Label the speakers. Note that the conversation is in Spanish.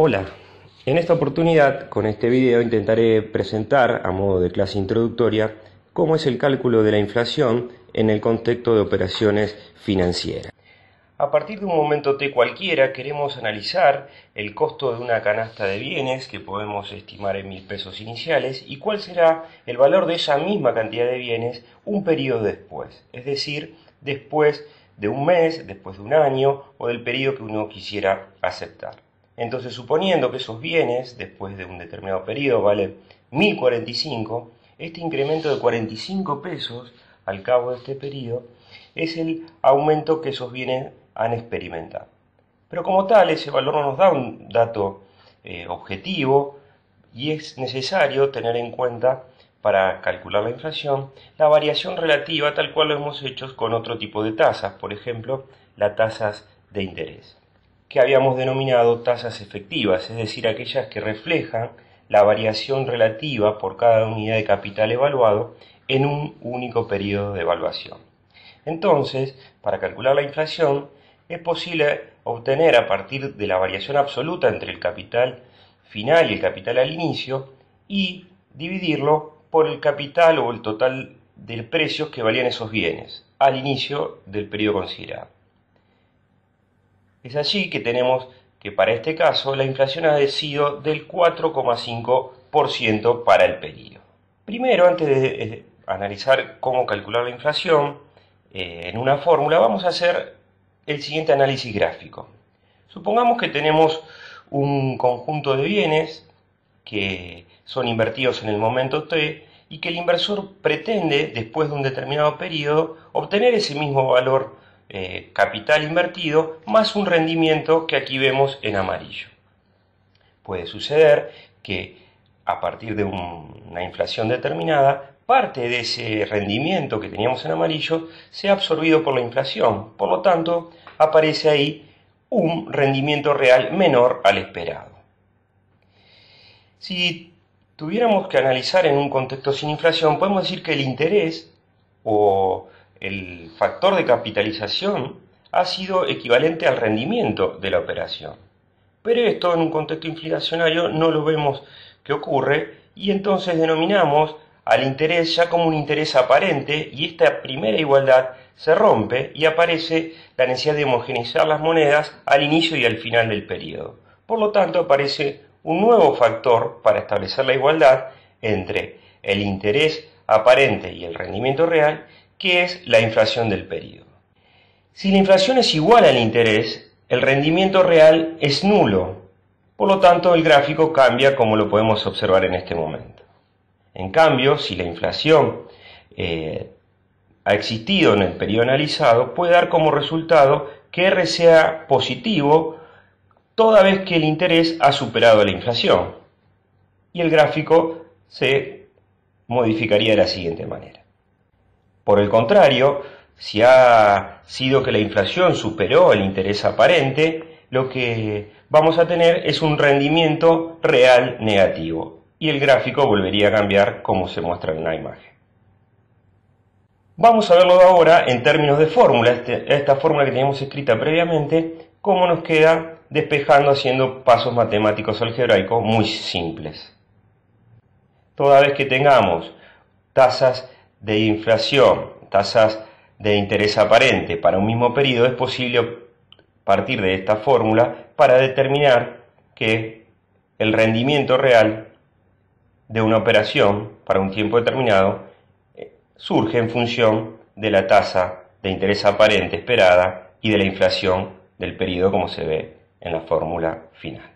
Speaker 1: Hola, en esta oportunidad con este video intentaré presentar a modo de clase introductoria cómo es el cálculo de la inflación en el contexto de operaciones financieras. A partir de un momento T cualquiera queremos analizar el costo de una canasta de bienes que podemos estimar en 1000 pesos iniciales y cuál será el valor de esa misma cantidad de bienes un periodo después, es decir, después de un mes, después de un año o del periodo que uno quisiera aceptar. Entonces, suponiendo que esos bienes, después de un determinado periodo, valen 1045, este incremento de 45 pesos al cabo de este periodo es el aumento que esos bienes han experimentado. Pero como tal, ese valor no nos da un dato objetivo y es necesario tener en cuenta para calcular la inflación la variación relativa tal cual lo hemos hecho con otro tipo de tasas, por ejemplo, las tasas de interés, que habíamos denominado tasas efectivas, es decir, aquellas que reflejan la variación relativa por cada unidad de capital evaluado en un único periodo de evaluación. Entonces, para calcular la inflación, es posible obtener a partir de la variación absoluta entre el capital final y el capital al inicio y dividirlo por el capital o el total de precios que valían esos bienes al inicio del periodo considerado. Es allí que tenemos que para este caso la inflación ha sido del 4,5% para el periodo. Primero, antes de analizar cómo calcular la inflación en una fórmula, vamos a hacer el siguiente análisis gráfico. Supongamos que tenemos un conjunto de bienes que son invertidos en el momento T y que el inversor pretende, después de un determinado periodo, obtener ese mismo valor capital invertido más un rendimiento que aquí vemos en amarillo. Puede suceder que a partir de una inflación determinada, parte de ese rendimiento que teníamos en amarillo sea absorbido por la inflación. Por lo tanto, aparece ahí un rendimiento real menor al esperado. Si tuviéramos que analizar en un contexto sin inflación, podemos decir que el interés o el factor de capitalización ha sido equivalente al rendimiento de la operación. Pero esto en un contexto inflacionario no lo vemos que ocurre y entonces denominamos al interés ya como un interés aparente y esta primera igualdad se rompe y aparece la necesidad de homogeneizar las monedas al inicio y al final del periodo. Por lo tanto, aparece un nuevo factor para establecer la igualdad entre el interés aparente y el rendimiento real, que es la inflación del periodo. Si la inflación es igual al interés, el rendimiento real es nulo. Por lo tanto, el gráfico cambia como lo podemos observar en este momento. En cambio, si la inflación ha existido en el periodo analizado, puede dar como resultado que R sea positivo toda vez que el interés ha superado la inflación. Y el gráfico se modificaría de la siguiente manera. Por el contrario, si ha sido que la inflación superó el interés aparente, lo que vamos a tener es un rendimiento real negativo y el gráfico volvería a cambiar como se muestra en la imagen. Vamos a verlo ahora en términos de fórmula, esta fórmula que teníamos escrita previamente, cómo nos queda despejando haciendo pasos matemáticos algebraicos muy simples. Toda vez que tengamos tasas de inflación, tasas de interés aparente para un mismo periodo, es posible partir de esta fórmula para determinar que el rendimiento real de una operación para un tiempo determinado surge en función de la tasa de interés aparente esperada y de la inflación del periodo como se ve en la fórmula final.